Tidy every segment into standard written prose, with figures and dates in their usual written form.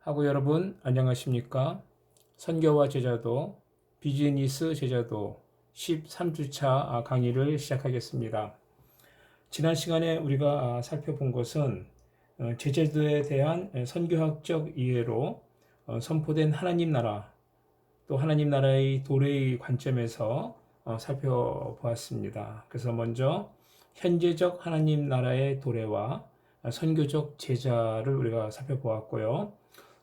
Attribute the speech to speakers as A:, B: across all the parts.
A: 하고 여러분 안녕하십니까? 선교와 제자도 비즈니스 제자도 13주차 강의를 시작하겠습니다. 지난 시간에 우리가 살펴본 것은 제자도에 대한 선교학적 이해로 선포된 하나님 나라 또 하나님 나라의 도래의 관점에서 살펴보았습니다. 그래서 먼저 현재적 하나님 나라의 도래와 선교적 제자를 우리가 살펴보았고요.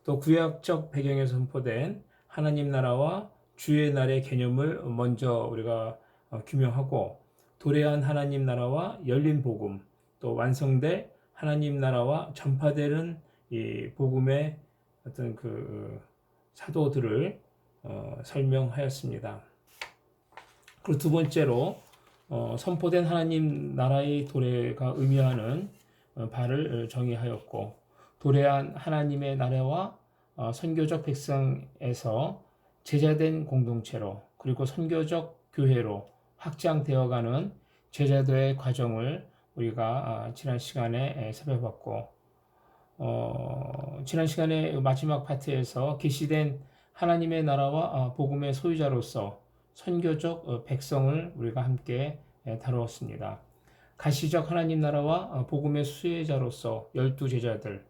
A: 또 구약적 배경에서 선포된 하나님 나라와 주의 날의 개념을 먼저 우리가 규명하고 도래한 하나님 나라와 열린 복음 또 완성될 하나님 나라와 전파되는 이 복음의 어떤 그 사도들을 설명하였습니다. 그리고 두 번째로 선포된 하나님 나라의 도래가 의미하는 바를 정의하였고 도래한 하나님의 나라와 선교적 백성에서 제자된 공동체로 그리고 선교적 교회로 확장되어가는 제자도의 과정을 우리가 지난 시간에 살펴봤고 지난 시간에 마지막 파트에서 계시된 하나님의 나라와 복음의 소유자로서 선교적 백성을 우리가 함께 다루었습니다. 가시적 하나님 나라와 복음의 수혜자로서 12제자들,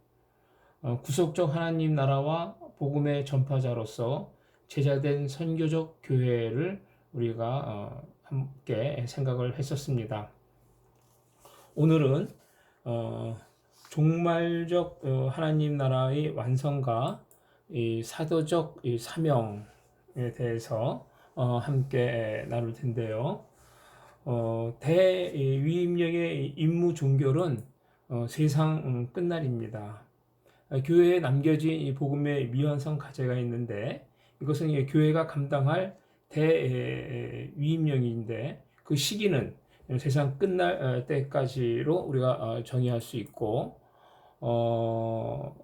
A: 구속적 하나님 나라와 복음의 전파자로서 제자된 선교적 교회를 우리가 함께 생각을 했었습니다. 오늘은 종말적 하나님 나라의 완성과 이 사도적 이 사명에 대해서 함께 나눌 텐데요. 대위임령의 임무 종결은 세상 끝날입니다. 교회에 남겨진 이 복음의 미완성 과제가 있는데 이것은 교회가 감당할 대위임령인데 그 시기는 세상 끝날 때까지로 우리가 정의할 수 있고 또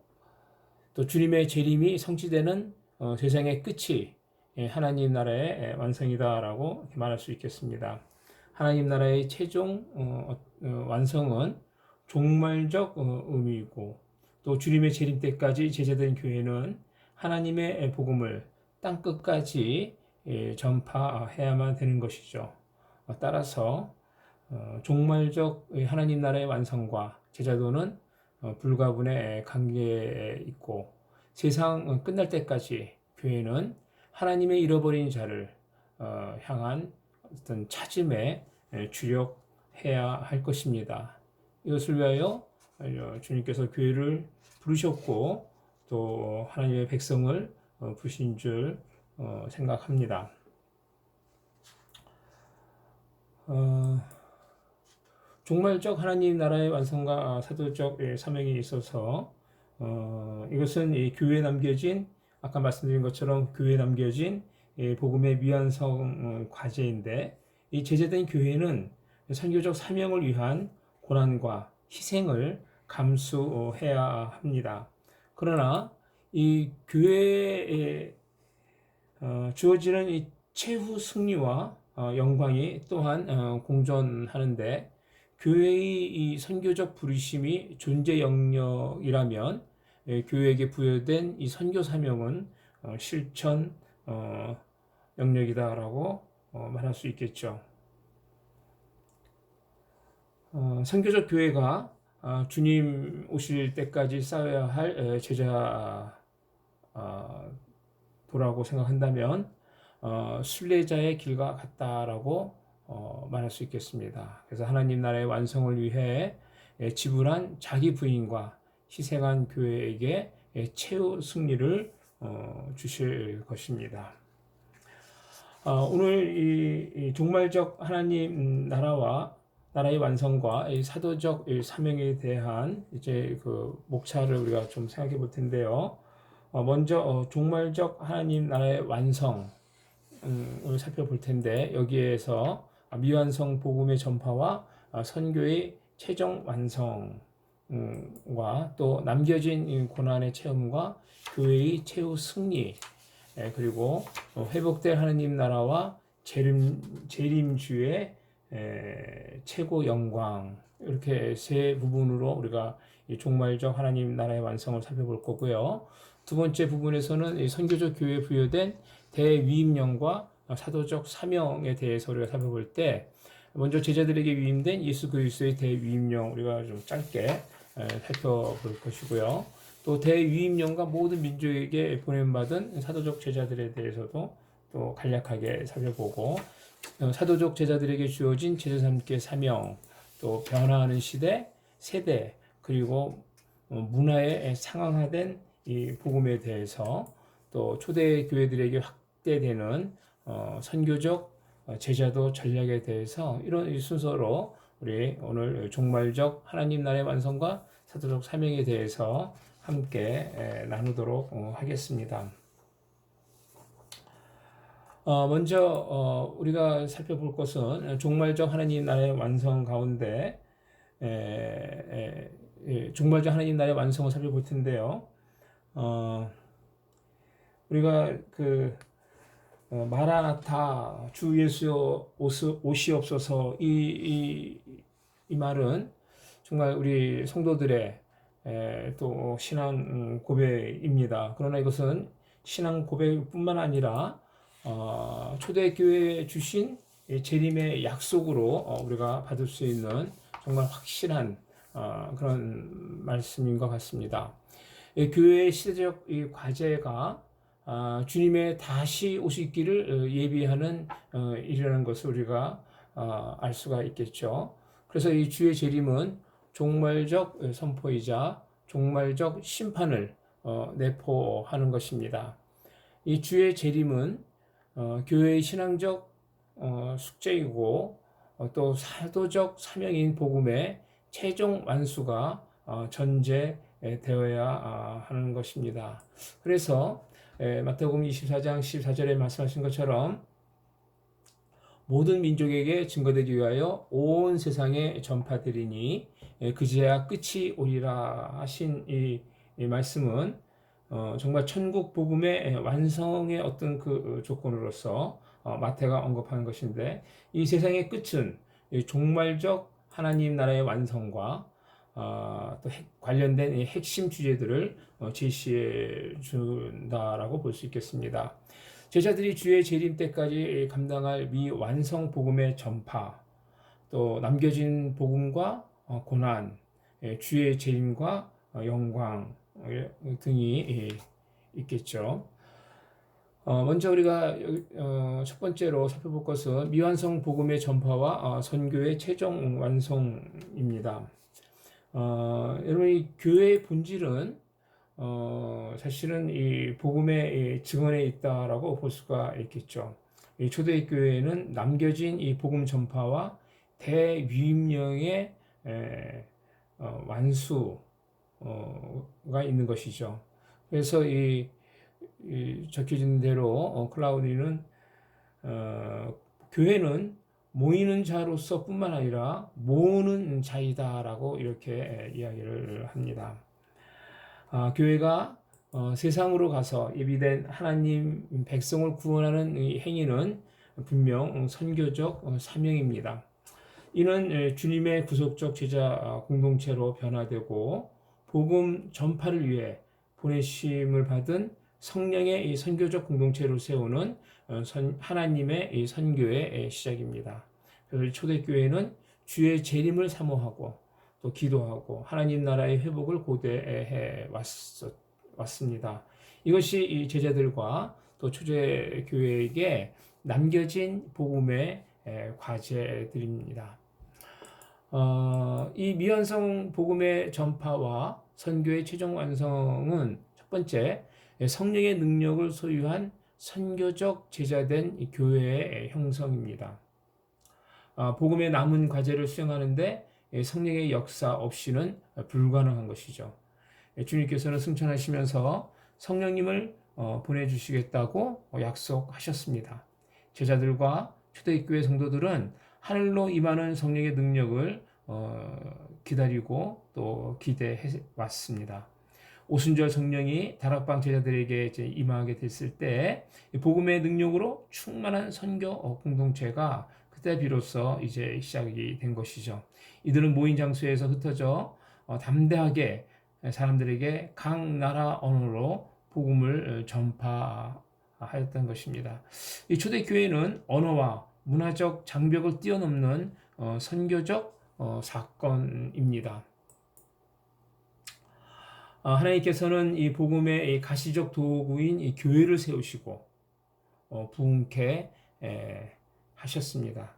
A: 주님의 재림이 성취되는 세상의 끝이 하나님 나라의 완성이다라고 말할 수 있겠습니다. 하나님 나라의 최종 완성은 종말적 의미이고 또 주님의 재림 때까지 제자된 교회는 하나님의 복음을 땅끝까지 전파해야만 되는 것이죠. 따라서 종말적 하나님 나라의 완성과 제자도는 불가분의 관계에 있고 세상 끝날 때까지 교회는 하나님의 잃어버린 자를 향한 어떤 찾음에 주력해야 할 것입니다. 이것을 위하여 주님께서 교회를 부르셨고 또 하나님의 백성을 부르신 줄 생각합니다. 종말적 하나님 나라의 완성과 사도적 사명이 있어서 이것은 이 교회에 남겨진 아까 말씀드린 것처럼 교회에 남겨진 복음의 미완성 과제인데 이 제자된 교회는 선교적 사명을 위한 고난과 희생을 감수해야 합니다. 그러나 이 교회에 주어지는 이 최후 승리와 영광이 또한 공존하는데 교회의 이 선교적 부르심이 존재 영역이라면 교회에게 부여된 이 선교 사명은 실천 영역이다라고 말할 수 있겠죠. 선교적 교회가 주님 오실 때까지 쌓아야 할 제자 도라고 생각한다면 순례자의 길과 같다라고 말할 수 있겠습니다. 그래서 하나님 나라의 완성을 위해 지불한 자기 부인과 희생한 교회에게 최후 승리를 주실 것입니다. 오늘 이 종말적 하나님 나라의 완성과 이 사도적 사명에 대한 이제 그 목차를 우리가 좀 생각해 볼 텐데요. 먼저 종말적 하나님 나라의 완성을 살펴볼 텐데 여기에서 미완성 복음의 전파와 선교의 최종 완성과 또 남겨진 고난의 체험과 교회의 최후 승리 그리고 회복될 하나님 나라와 재림주의 최고 영광 이렇게 세 부분으로 우리가 이 종말적 하나님 나라의 완성을 살펴볼 거고요. 두 번째 부분에서는 이 선교적 교회에 부여된 대위임령과 사도적 사명에 대해서 우리가 살펴볼 때, 먼저 제자들에게 위임된 예수 그리스도의 대위임령 우리가 좀 짧게 살펴볼 것이고요. 또 대위임령과 모든 민족에게 보냄받은 사도적 제자들에 대해서도 또 간략하게 살펴보고, 사도적 제자들에게 주어진 제자삼계 사명, 또 변화하는 시대, 세대, 그리고 문화에 상황화된 이 복음에 대해서, 또 초대 교회들에게 확대되는 선교적 제자도 전략에 대해서, 이런 순서로 우리 오늘 종말적 하나님 나라의 완성과 사도적 사명에 대해서 함께 나누도록 하겠습니다. 먼저 우리가 살펴볼 것은 종말적 하나님 나라의 완성 가운데 종말적 하나님 나라의 완성을 살펴볼 텐데요. 우리가 마라나타 주 예수여 오시옵소서, 이 말은 정말 우리 성도들의 또 신앙 고백입니다. 그러나 이것은 신앙 고백뿐만 아니라 초대교회에 주신 재림의 약속으로 우리가 받을 수 있는 정말 확실한 그런 말씀인 것 같습니다. 교회의 시대적 과제가 주님의 다시 오시기를 예비하는 일이라는 것을 우리가 알 수가 있겠죠. 그래서 이 주의 재림은 종말적 선포이자 종말적 심판을 내포하는 것입니다. 이 주의 재림은 교회의 신앙적 숙제이고 또 사도적 사명인 복음의 최종 완수가 전제되어야 하는 것입니다. 그래서 마태복음 24장 14절에 말씀하신 것처럼 모든 민족에게 증거되기 위하여 온 세상에 전파되리니 그제야 끝이 오리라 하신 이 말씀은 정말 천국 복음의 완성의 어떤 그 조건으로서 마태가 언급하는 것인데, 이 세상의 끝은 종말적 하나님 나라의 완성과 또 관련된 핵심 주제들을 제시해 준다라고 볼 수 있겠습니다. 제자들이 주의 재림 때까지 감당할 미완성 복음의 전파, 또 남겨진 복음과 고난, 주의 재림과 영광 등이 있겠죠. 먼저 우리가 첫 번째로 살펴볼 것은 미완성 복음의 전파와 선교의 최종 완성입니다. 여러분, 이 교회의 본질은 사실은 이 복음의 증언에 있다라고 볼 수가 있겠죠. 이 초대교회는 남겨진 이 복음 전파와 대위임령의 완수가 있는 것이죠. 그래서 이 적혀진 대로 클라우디는 교회는 모이는 자로서 뿐만 아니라 모으는 자이다라고 이렇게 이야기를 합니다. 교회가 세상으로 가서 예비된 하나님 백성을 구원하는 이 행위는 분명 선교적 사명입니다. 이는 주님의 구속적 제자 공동체로 변화되고 복음 전파를 위해 보내심을 받은 성령의 이 선교적 공동체로 세우는 하나님의 이 선교의 시작입니다. 그래서 초대교회는 주의 재림을 사모하고 또 기도하고 하나님 나라의 회복을 고대해 왔습니다. 이것이 이 제자들과 또 초대교회에게 남겨진 복음의 과제들입니다. 이 미완성 복음의 전파와 선교의 최종 완성은 첫 번째, 성령의 능력을 소유한 선교적 제자된 교회의 형성입니다. 복음의 남은 과제를 수행하는데 성령의 역사 없이는 불가능한 것이죠. 주님께서는 승천하시면서 성령님을 보내주시겠다고 약속하셨습니다. 제자들과 초대교회 성도들은 하늘로 임하는 성령의 능력을 기다리고 또 기대해 왔습니다. 오순절 성령이 다락방 제자들에게 이제 임하게 됐을 때 복음의 능력으로 충만한 선교 공동체가 그때 비로소 이제 시작이 된 것이죠. 이들은 모인 장소에서 흩어져 담대하게 사람들에게 각 나라 언어로 복음을 전파하였던 것입니다. 이 초대교회는 언어와 문화적 장벽을 뛰어넘는 선교적 사건입니다. 하나님께서는 이 복음의 가시적 도구인 이 교회를 세우시고 부흥케 하셨습니다.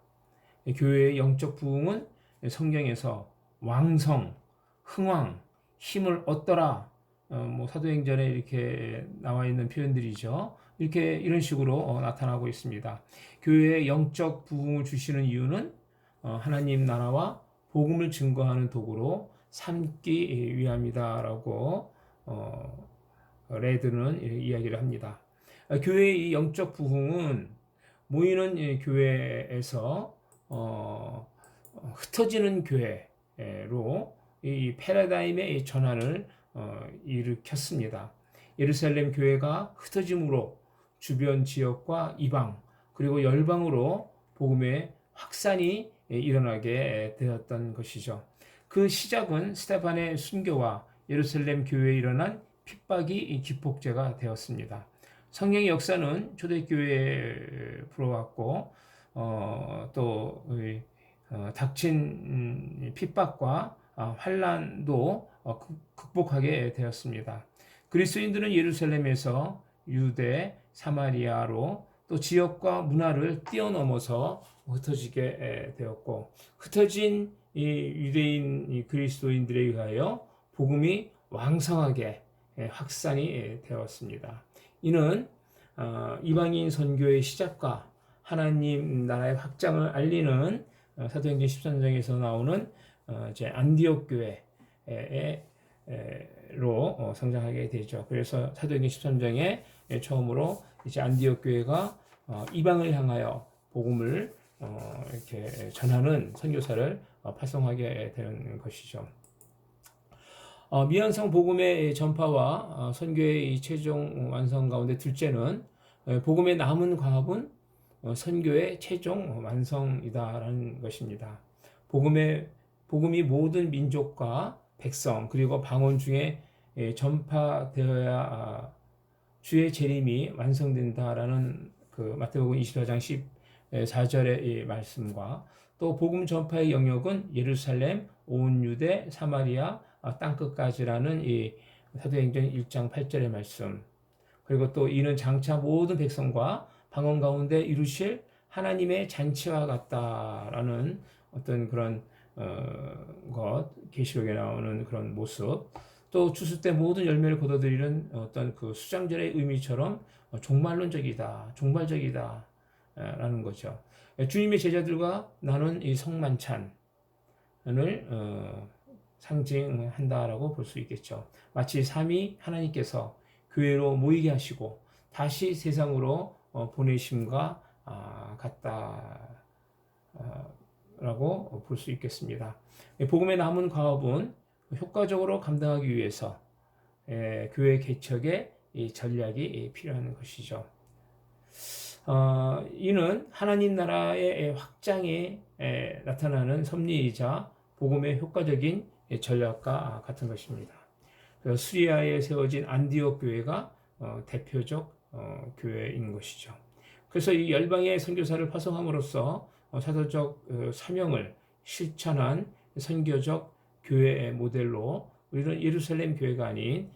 A: 교회의 영적 부흥은 성경에서 왕성, 흥왕, 힘을 얻더라, 사도행전에 이렇게 나와 있는 표현들이죠. 이런 식으로 나타나고 있습니다. 교회의 영적 부흥을 주시는 이유는 하나님 나라와 복음을 증거하는 도구로 삼기 위함이다라고 레드는 이야기를 합니다. 교회의 이 영적 부흥은 모이는 교회에서 흩어지는 교회로 이 패러다임의 전환을 일으켰습니다. 예루살렘 교회가 흩어짐으로 주변 지역과 이방 그리고 열방으로 복음의 확산이 일어나게 되었던 것이죠. 그 시작은 스데반의 순교와 예루살렘 교회에 일어난 핍박이 기폭제가 되었습니다. 성령의 역사는 초대교회에 불어왔고 또 닥친 핍박과 환란도 극복하게 되었습니다. 그리스도인들은 예루살렘에서 유대, 사마리아로 또 지역과 문화를 뛰어넘어서 흩어지게 되었고 흩어진 이 유대인 그리스도인들에 의하여 복음이 왕성하게 확산이 되었습니다. 이는 이방인 선교의 시작과 하나님 나라의 확장을 알리는 사도행전 13장에서 나오는 이제 안디옥 교회로 성장하게 되죠. 그래서 사도행전 13장에 처음으로 이제 안디옥 교회가 이방을 향하여 복음을 이렇게 전하는 선교사를 파송하게 되는 것이죠. 미완성 복음의 전파와 선교의 최종 완성 가운데 둘째는 복음의 남은 과업은 선교의 최종 완성이다라는 것입니다. 복음이 모든 민족과 백성 그리고 방언 중에 전파되어야 주의 재림이 완성된다라는 그 마태복음 24장 14절의 이 말씀과 또 복음 전파의 영역은 예루살렘, 온 유대, 사마리아 땅끝까지라는 이 사도행전 1장 8절의 말씀 그리고 또 이는 장차 모든 백성과 방언 가운데 이루실 하나님의 잔치와 같다라는 어떤 그런 계시록에 나오는 그런 모습 또 추수 때 모든 열매를 거둬들이는 어떤 그 수장절의 의미처럼 종말론적이다, 종말적이다 라는 거죠. 주님의 제자들과 나눈 이 성만찬을 상징한다라고 볼 수 있겠죠. 마치 삼위 하나님께서 교회로 모이게 하시고 다시 세상으로 보내심과 같다라고 볼 수 있겠습니다. 복음의 남은 과업은 효과적으로 감당하기 위해서 교회 개척의 이 전략이 필요한 것이죠. 이는 하나님 나라의 확장에 나타나는 섭리이자 복음의 효과적인 전략과 같은 것입니다. 수리아에 세워진 안디옥 교회가 대표적 교회인 것이죠. 그래서 이 열방의 선교사를 파송함으로써 사도적 사명을 실천한 선교적 교회의 모델로 우리는 예루살렘 교회가 아닌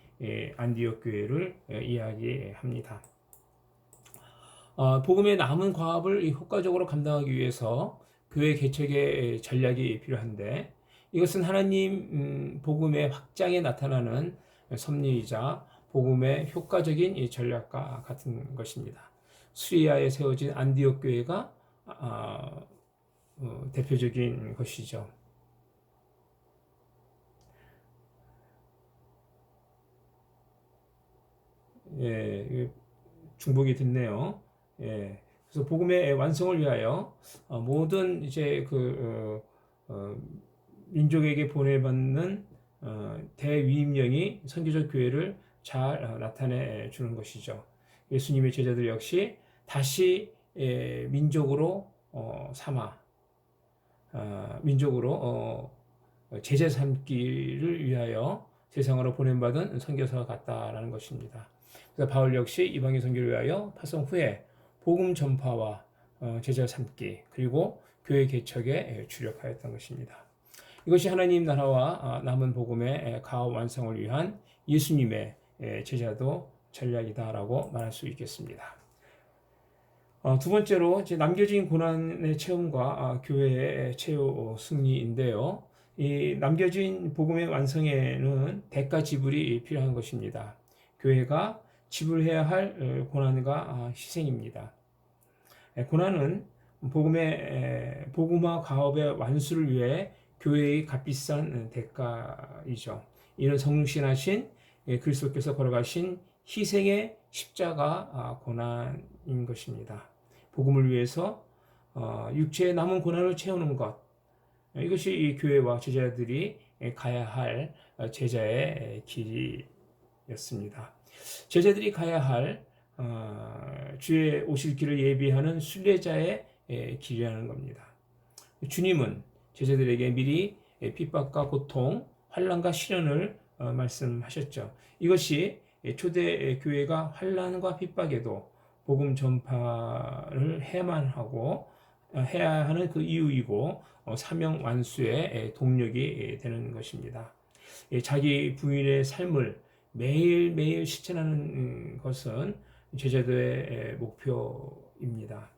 A: 안디옥 교회를 이야기합니다. 복음의 남은 과업을 효과적으로 감당하기 위해서 교회 개척의 전략이 필요한데 이것은 하나님 복음의 확장에 나타나는 섭리이자 복음의 효과적인 전략과 같은 것입니다. 수리아에 세워진 안디옥 교회가 대표적인 것이죠. 예, 중복이 됐네요. 예, 그래서 복음의 완성을 위하여 모든 이제 민족에게 보내받는 대위임령이 선교적 교회를 잘 나타내 주는 것이죠. 예수님의 제자들 역시 다시 민족으로 삼아 민족으로 제자 삼기를 위하여 세상으로 보냄받은 선교사가 같다라는 것입니다. 그래서 바울 역시 이방인 선교를 위하여 파송 후에 복음 전파와 제자 삼기 그리고 교회 개척에 주력하였던 것입니다. 이것이 하나님 나라와 남은 복음의 가업 완성을 위한 예수님의 제자도 전략이다라고 말할 수 있겠습니다. 두 번째로 이제 남겨진 고난의 체험과 교회의 최후 승리인데요. 이 남겨진 복음의 완성에는 대가 지불이 필요한 것입니다. 교회가 지불해야 할 고난과 희생입니다. 고난은 복음화 가업의 완수를 위해 교회의 값비싼 대가이죠. 이는 성육신하신 그리스도께서 걸어가신 희생의 십자가 고난인 것입니다. 복음을 위해서 육체의 남은 고난을 채우는 것, 이것이 이 교회와 제자들이 가야 할 제자의 길이었습니다. 제자들이 가야 할 주의 오실 길을 예비하는 순례자의 길이라는 겁니다. 주님은 제자들에게 미리 핍박과 고통, 환난과 시련을 말씀하셨죠. 이것이 초대 교회가 환난과 핍박에도 복음 전파를 해야 하는 그 이유이고 사명 완수의 동력이 되는 것입니다. 자기 부인의 삶을 매일매일 실천하는 것은 제자들의 목표입니다.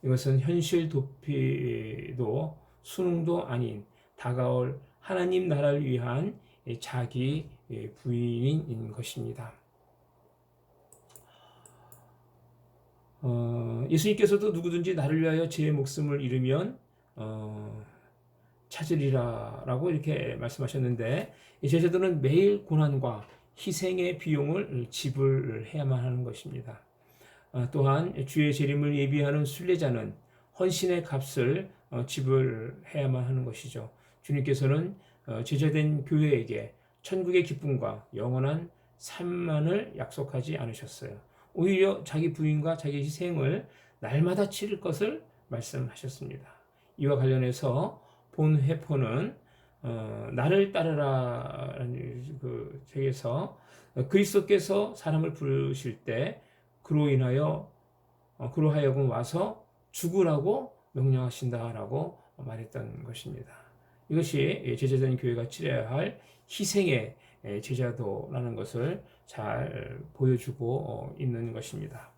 A: 이것은 현실 도피도 수능도 아닌 다가올 하나님 나라를 위한 자기 부인인 것입니다. 예수님께서도 누구든지 나를 위하여 제 목숨을 잃으면 찾으리라라고 이렇게 말씀하셨는데 제자들은 매일 고난과 희생의 비용을 지불해야만 하는 것입니다. 또한 주의 재림을 예비하는 순례자는 헌신의 값을 지불해야만 하는 것이죠. 주님께서는 제자된 교회에게 천국의 기쁨과 영원한 삶만을 약속하지 않으셨어요. 오히려 자기 부인과 자기 희생을 날마다 치를 것을 말씀하셨습니다. 이와 관련해서 본 회포는 나를 따르라는 그 책에서 그리스도께서 사람을 부르실 때 그로 하여금 와서 죽으라고 명령하신다라고 말했던 것입니다. 이것이 제자된 교회가 치러야 할 희생의 제자도라는 것을 잘 보여주고 있는 것입니다.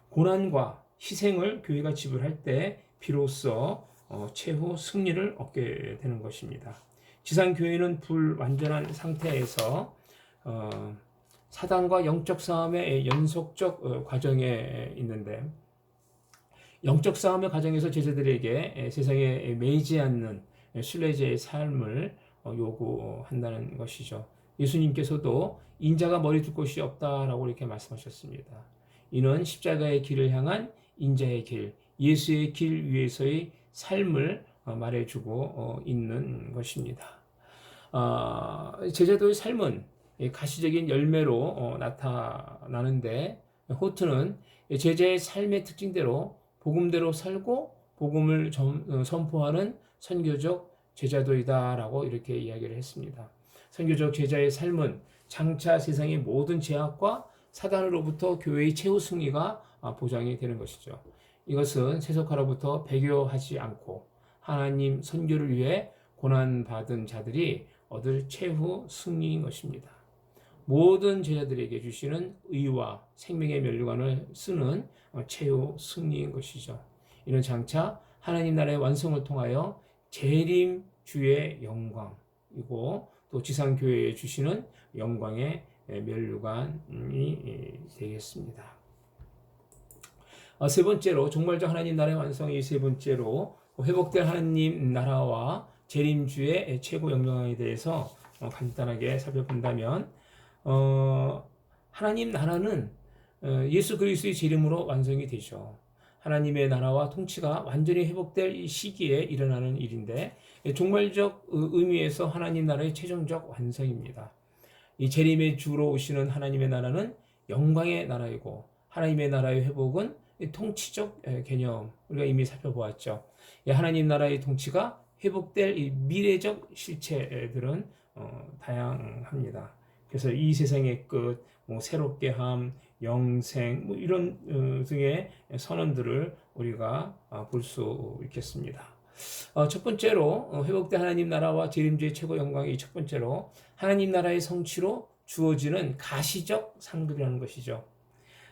A: 고난과 희생을 교회가 지불할 때 비로소 최후 승리를 얻게 되는 것입니다. 지상교회는 불완전한 상태에서 사단과 영적 싸움의 연속적 과정에 있는데 영적 싸움의 과정에서 제자들에게 세상에 매이지 않는 순례자의 삶을 요구한다는 것이죠. 예수님께서도 인자가 머리 둘 곳이 없다라고 이렇게 말씀하셨습니다. 이는 십자가의 길을 향한 인자의 길, 예수의 길 위에서의 삶을 말해주고 있는 것입니다. 제자도의 삶은 가시적인 열매로 나타나는데 호트는 제자의 삶의 특징대로 복음대로 살고 복음을 선포하는 선교적 제자도이다라고 이렇게 이야기를 했습니다. 선교적 제자의 삶은 장차 세상의 모든 제약과 사단으로부터 교회의 최후 승리가 보장이 되는 것이죠. 이것은 세속화로부터 배교하지 않고 하나님 선교를 위해 고난받은 자들이 얻을 최후 승리인 것입니다. 모든 제자들에게 주시는 의와 생명의 면류관을 쓰는 최후 승리인 것이죠. 이는 장차 하나님 나라의 완성을 통하여 재림 주의 영광이고 또 지상교회에 주시는 영광의 면류관이 되겠습니다. 세 번째로 종말적 하나님 나라의 완성이 세 번째로 회복될 하나님 나라와 재림주의 최고 영광에 대해서 간단하게 살펴본다면 하나님 나라는 예수 그리스도의 재림으로 완성이 되죠. 하나님의 나라와 통치가 완전히 회복될 이 시기에 일어나는 일인데 종말적 의미에서 하나님 나라의 최종적 완성입니다. 이 재림의 주로 오시는 하나님의 나라는 영광의 나라이고 하나님의 나라의 회복은 통치적 개념 우리가 이미 살펴보았죠. 하나님 나라의 통치가 회복될 이 미래적 실체들은 다양합니다. 그래서 이 세상의 끝, 뭐 새롭게 함, 영생, 뭐 이런 등의 선언들을 우리가 볼 수 있겠습니다. 첫 번째로 회복된 하나님 나라와 재림주의 최고 영광이 첫 번째로 하나님 나라의 성취로 주어지는 가시적 상급이라는 것이죠.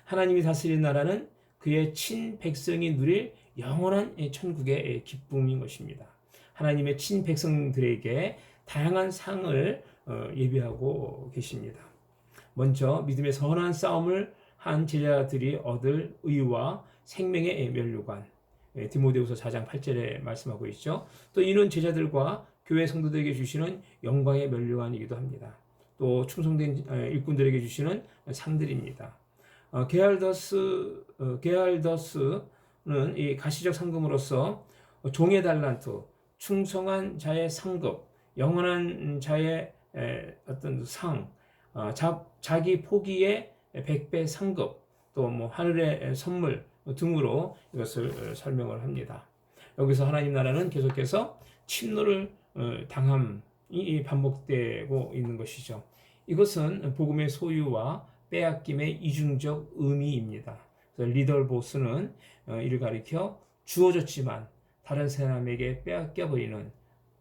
A: 하나님이 다스리는 나라는 그의 친백성이 누릴 영원한 천국의 기쁨인 것입니다. 하나님의 친백성들에게 다양한 상을 예비하고 계십니다. 먼저 믿음의 선한 싸움을 한 제자들이 얻을 의와 생명의 면류관, 디모데후서 4장 8절에 말씀하고 있죠. 또 이는 제자들과 교회 성도들에게 주시는 영광의 면류관이기도 합니다. 또 충성된 일꾼들에게 주시는 상들입니다. 게알더스는 이 가시적 상금으로서 종의 달란트, 충성한 자의 상급, 영원한 자의 어떤 상, 자기 포기의 100배 상급, 또 뭐 하늘의 선물 등으로 이것을 설명을 합니다. 여기서 하나님 나라는 계속해서 침노를 당함이 반복되고 있는 것이죠. 이것은 복음의 소유와 빼앗김의 이중적 의미입니다. 리덜보스는 이를 가리켜 주어졌지만 다른 사람에게 빼앗겨버리는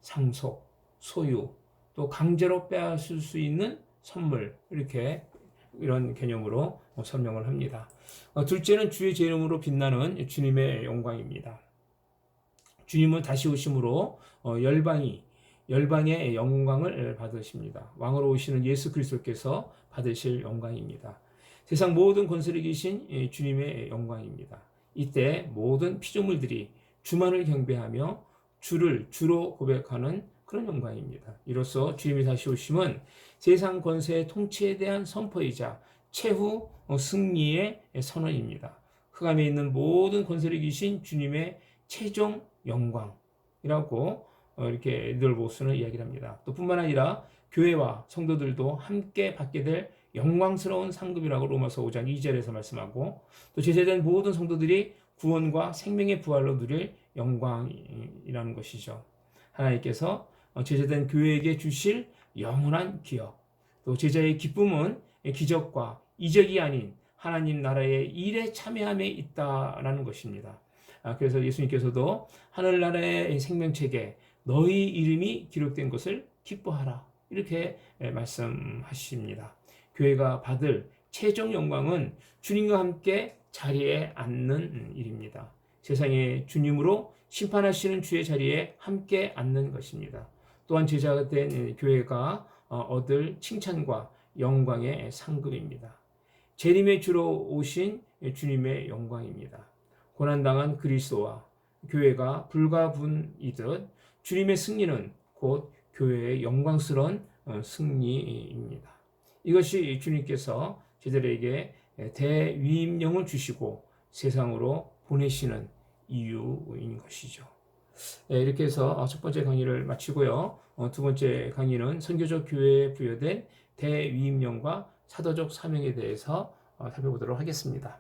A: 상속, 소유, 또 강제로 빼앗을 수 있는 선물, 이렇게 이런 개념으로 설명을 합니다. 둘째는 주의 제 이름으로 빛나는 주님의 영광입니다. 주님은 다시 오심으로 열방의 영광을 받으십니다. 왕으로 오시는 예수 그리스도께서 받으실 영광입니다. 세상 모든 권세를 이기신 주님의 영광입니다. 이때 모든 피조물들이 주만을 경배하며 주를 주로 고백하는 그런 영광입니다. 이로써 주님이 다시 오심은 세상 권세의 통치에 대한 선포이자 최후 승리의 선언입니다. 흑암에 있는 모든 권세를 이기신 주님의 최종 영광이라고 이렇게 리덜보스는 이야기를 합니다. 또 뿐만 아니라 교회와 성도들도 함께 받게 될 영광스러운 상급이라고 로마서 5장 2절에서 말씀하고, 또 제자된 모든 성도들이 구원과 생명의 부활로 누릴 영광이라는 것이죠. 하나님께서 제자된 교회에게 주실 영원한 기업, 또 제자의 기쁨은 기적과 이적이 아닌 하나님 나라의 일에 참여함에 있다라는 것입니다. 그래서 예수님께서도 하늘나라의 생명책에 너희 이름이 기록된 것을 기뻐하라, 이렇게 말씀하십니다. 교회가 받을 최종 영광은 주님과 함께 자리에 앉는 일입니다. 세상의 주님으로 심판하시는 주의 자리에 함께 앉는 것입니다. 또한 제자가 된 교회가 얻을 칭찬과 영광의 상급입니다. 재림의 주로 오신 주님의 영광입니다. 고난당한 그리스도와 교회가 불가분이듯 주님의 승리는 곧 교회의 영광스러운 승리입니다. 이것이 주님께서 제자들에게 대위임령을 주시고 세상으로 보내시는 이유인 것이죠. 이렇게 해서 첫 번째 강의를 마치고요. 두 번째 강의는 선교적 교회에 부여된 대위임령과 사도적 사명에 대해서 살펴보도록 하겠습니다.